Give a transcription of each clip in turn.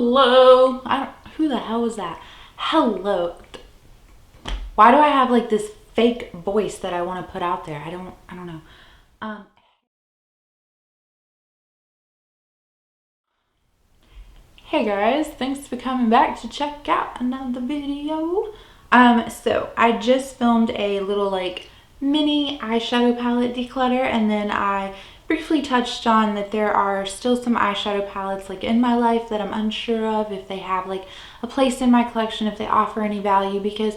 Hello. Who the hell was that? Hello. Why do I have like this fake voice that I want to put out there? I don't know. Um, hey guys, thanks for coming back to check out another video. So I just filmed a little like mini eyeshadow palette declutter, and then I briefly touched on that there are still some eyeshadow palettes like in my life that I'm unsure of if they have like a place in my collection, if they offer any value, because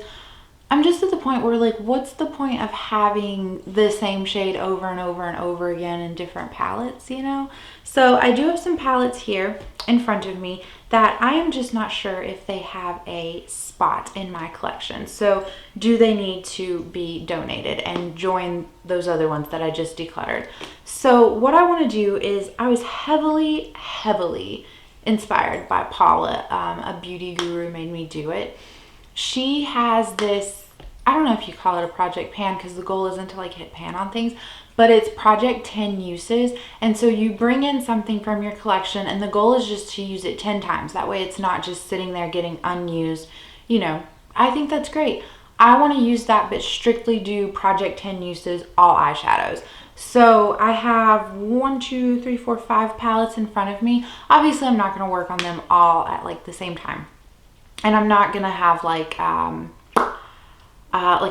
I'm just at the point where like, what's the point of having the same shade over and over and over again in different palettes, you know? So I do have some palettes here in front of me that I am just not sure if they have a spot in my collection. So do they need to be donated and join those other ones that I just decluttered? So what I want to do is, I was heavily inspired by Paula, a beauty guru made me do it. She has this, I don't know if you call it a project pan, because the goal isn't to like hit pan on things, but it's project 10 uses. And so you bring in something from your collection and the goal is just to use it 10 times. That way it's not just sitting there getting unused. You know, I think that's great. I want to use that, but strictly do project 10 uses, all eyeshadows. So I have 5 palettes in front of me. Obviously I'm not going to work on them all at like the same time. And I'm not gonna have like a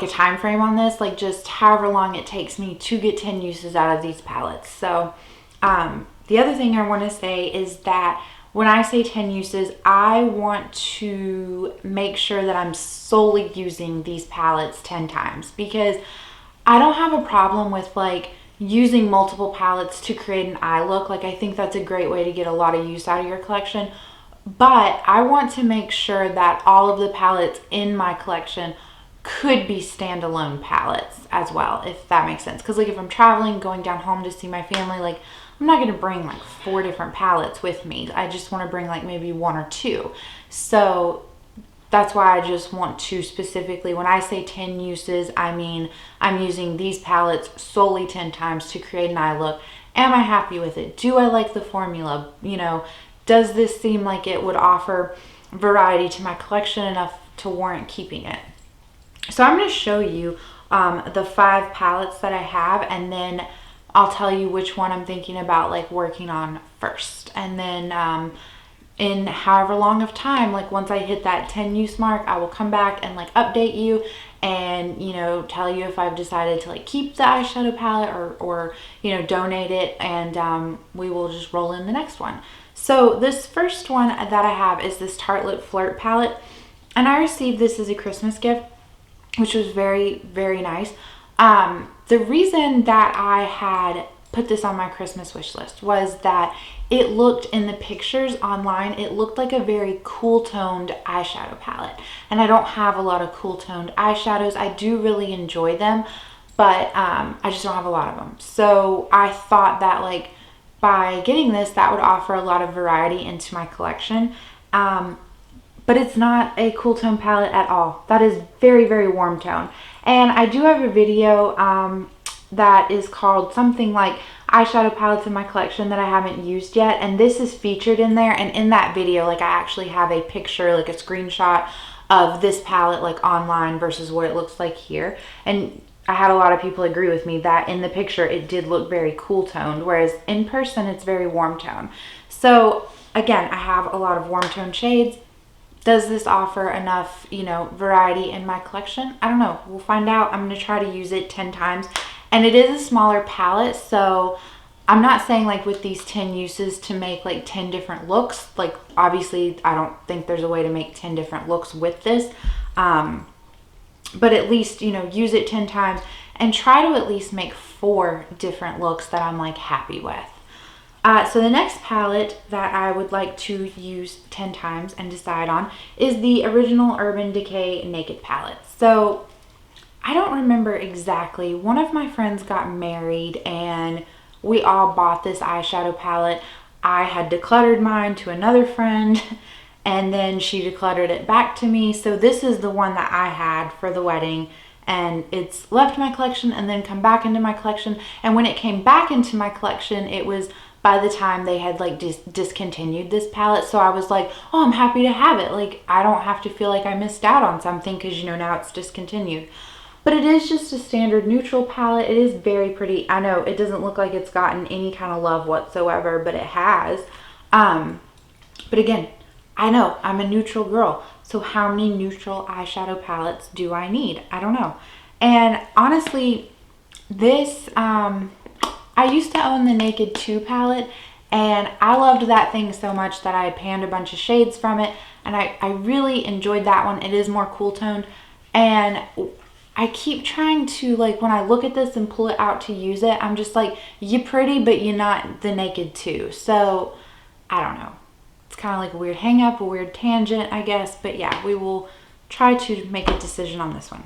time frame on this, like just however long it takes me to get 10 uses out of these palettes. So the other thing I want to say is that when I say 10 uses, I want to make sure that I'm solely using these palettes 10 times, because I don't have a problem with like using multiple palettes to create an eye look. Like, I think that's a great way to get a lot of use out of your collection. But I want to make sure that all of the palettes in my collection could be standalone palettes as well, if that makes sense. Because like if I'm traveling, going down home to see my family, like I'm not going to bring like 4 different palettes with me. I just want to bring like maybe 1 or 2. So that's why I just want to specifically, when I say 10 uses, I mean I'm using these palettes solely 10 times to create an eye look. Am I happy with it? Do I like the formula? You know, does this seem like it would offer variety to my collection enough to warrant keeping it? So I'm going to show you the 5 palettes that I have, and then I'll tell you which one I'm thinking about like working on first. And then in however long of time, like once I hit that 10 use mark, I will come back and like update you and, you know, tell you if I've decided to like keep the eyeshadow palette or you know, donate it, and we will just roll in the next one. So this first one that I have is this Tartelette Flirt palette, and I received this as a Christmas gift, which was very nice. The reason that I had put this on my Christmas wish list was that it looked, in the pictures online, it looked like a very cool toned eyeshadow palette, and I don't have a lot of cool toned eyeshadows. I do really enjoy them, but I just don't have a lot of them. So I thought that like by getting this, that would offer a lot of variety into my collection. But it's not a cool tone palette at all. That is very warm tone. And I do have a video that is called something like eyeshadow palettes in my collection that I haven't used yet, and this is featured in there. And in that video, like I actually have a picture, like a screenshot of this palette like online versus what it looks like here. And I had a lot of people agree with me that in the picture it did look very cool toned, whereas in person it's very warm tone. So again, I have a lot of warm tone shades. Does this offer enough, you know, variety in my collection? I don't know. We'll find out. I'm going to try to use it 10 times. And it is a smaller palette, so I'm not saying like with these 10 uses to make like 10 different looks. Like obviously I don't think there's a way to make 10 different looks with this. But at least, you know, use it 10 times and try to at least make 4 different looks that I'm like happy with. So the next palette that I would like to use 10 times and decide on is the original Urban Decay Naked palette. So I don't remember exactly. One of my friends got married and we all bought this eyeshadow palette. I had decluttered mine to another friend and then she decluttered it back to me. So this is the one that I had for the wedding, and it's left my collection and then come back into my collection. And when it came back into my collection, it was by the time they had like discontinued this palette. So I was like, oh, I'm happy to have it. Like, I don't have to feel like I missed out on something because, you know, now it's discontinued. But it is just a standard neutral palette. It is very pretty. I know it doesn't look like it's gotten any kind of love whatsoever, but it has. But again, I know I'm a neutral girl. So how many neutral eyeshadow palettes do I need? I don't know. And honestly, this, I used to own the Naked 2 palette, and I loved that thing so much that I panned a bunch of shades from it, and I really enjoyed that one. It is more cool toned, and I keep trying to, like, when I look at this and pull it out to use it, I'm just like, you're pretty, but you're not the Naked 2. So, I don't know. It's kind of like a weird hang up, a weird tangent, I guess. But yeah, we will try to make a decision on this one.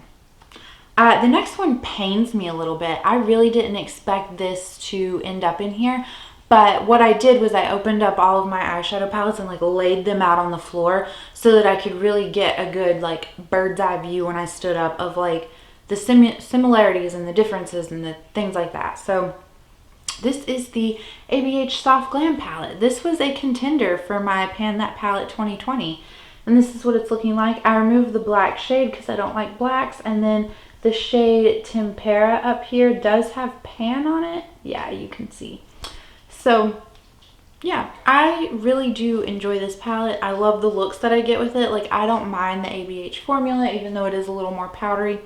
The next one pains me a little bit. I really didn't expect this to end up in here. But what I did was I opened up all of my eyeshadow palettes and like laid them out on the floor so that I could really get a good like bird's eye view when I stood up of like the similarities and the differences and the things like that. So this is the ABH Soft Glam palette. This was a contender for my Pan That Palette 2020. And this is what it's looking like. I removed the black shade because I don't like blacks. And then the shade Tempera up here does have pan on it. Yeah, you can see. So yeah, I really do enjoy this palette. I love the looks that I get with it. Like, I don't mind the ABH formula, even though it is a little more powdery.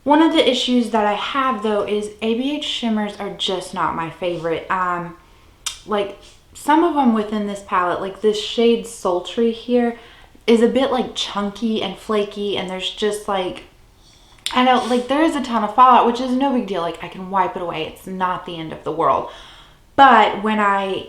One of the issues that I have though is ABH shimmers are just not my favorite. Like some of them within this palette, like this shade Sultry here is a bit like chunky and flaky, and there's just like, I know, like there is a ton of fallout, which is no big deal. Like I can wipe it away. It's not the end of the world. But when I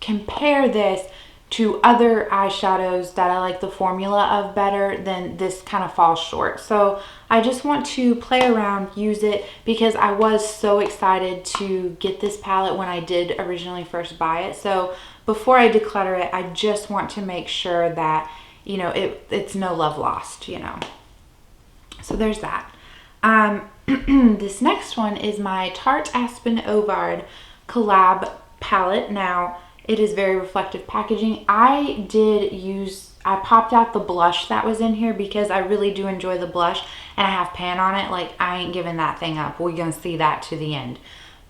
compare this to other eyeshadows that I like the formula of better, then this kind of falls short. So I just want to play around, use it, because I was so excited to get this palette when I did originally first buy it. So before I declutter it, I just want to make sure that, you know, it's no love lost, you know. So there's that. This next one is my Tarte Aspen Ovard collab palette. Now, it is very reflective packaging. I popped out the blush that was in here because I really do enjoy the blush, and I have pan on it. Like, I ain't giving that thing up. We're gonna see that to the end.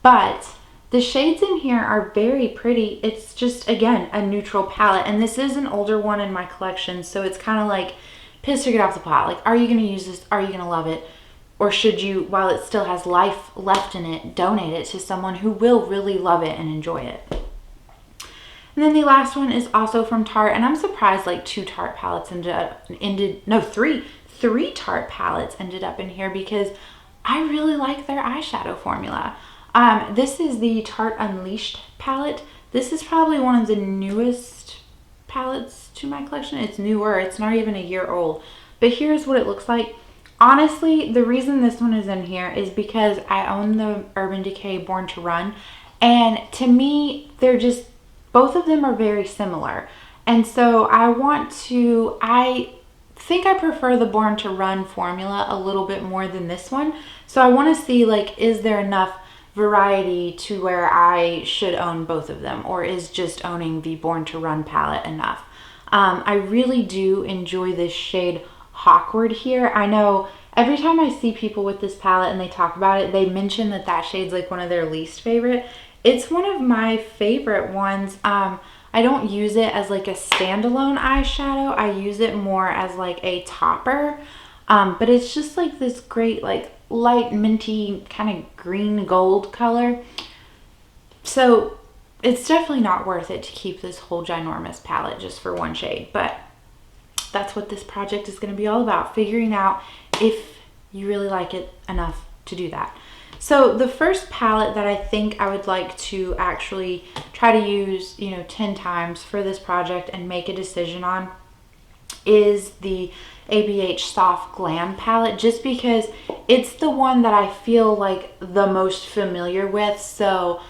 But the shades in here are very pretty. It's just, again, a neutral palette, and this is an older one in my collection, so it's kind of like piss or get off the pot. Like, are you gonna use this? Are you gonna love it? Or should you, while it still has life left in it, donate it to someone who will really love it and enjoy it? And then the last one is also from Tarte, and I'm surprised like three Tarte palettes ended up in here because I really like their eyeshadow formula. This is the Tarte Unleashed palette. This is probably one of the newest palettes to my collection. It's newer, it's not even a year old. But here's what it looks like. Honestly, the reason this one is in here is because I own the Urban Decay Born to Run, and to me, they're just, both of them are very similar. And so I think I prefer the Born to Run formula a little bit more than this one. So I want to see, like, is there enough variety to where I should own both of them, or is just owning the Born to Run palette enough? I really do enjoy this shade Hawkward here. I know every time I see people with this palette and they talk about it, they mention that that shade's like one of their least favorite. It's one of my favorite ones. I don't use it as like a standalone eyeshadow. I use it more as like a topper. But it's just like this great like light minty kind of green gold color. So it's definitely not worth it to keep this whole ginormous palette just for one shade. But that's what this project is going to be all about, figuring out if you really like it enough to do that. So the first palette that I think I would like to actually try to use, 10 times for this project and make a decision on is the ABH Soft Glam palette, just because it's the one that I feel like the most familiar with. So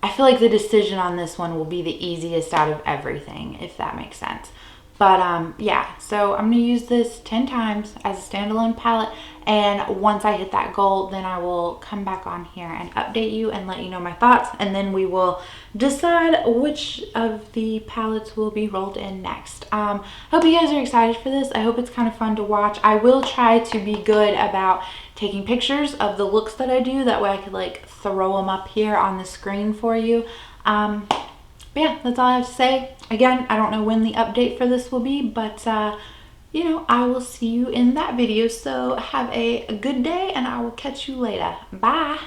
I feel like the decision on this one will be the easiest out of everything, if that makes sense. But yeah, so I'm gonna use this 10 times as a standalone palette, and once I hit that goal, then I will come back on here and update you and let you know my thoughts, and then we will decide which of the palettes will be rolled in next. Hope you guys are excited for this. I hope it's kind of fun to watch. I will try to be good about taking pictures of the looks that I do, that way I could like throw them up here on the screen for you. But yeah, that's all I have to say. Again, I don't know when the update for this will be, but you know, I will see you in that video. So have a good day, and I will catch you later. Bye.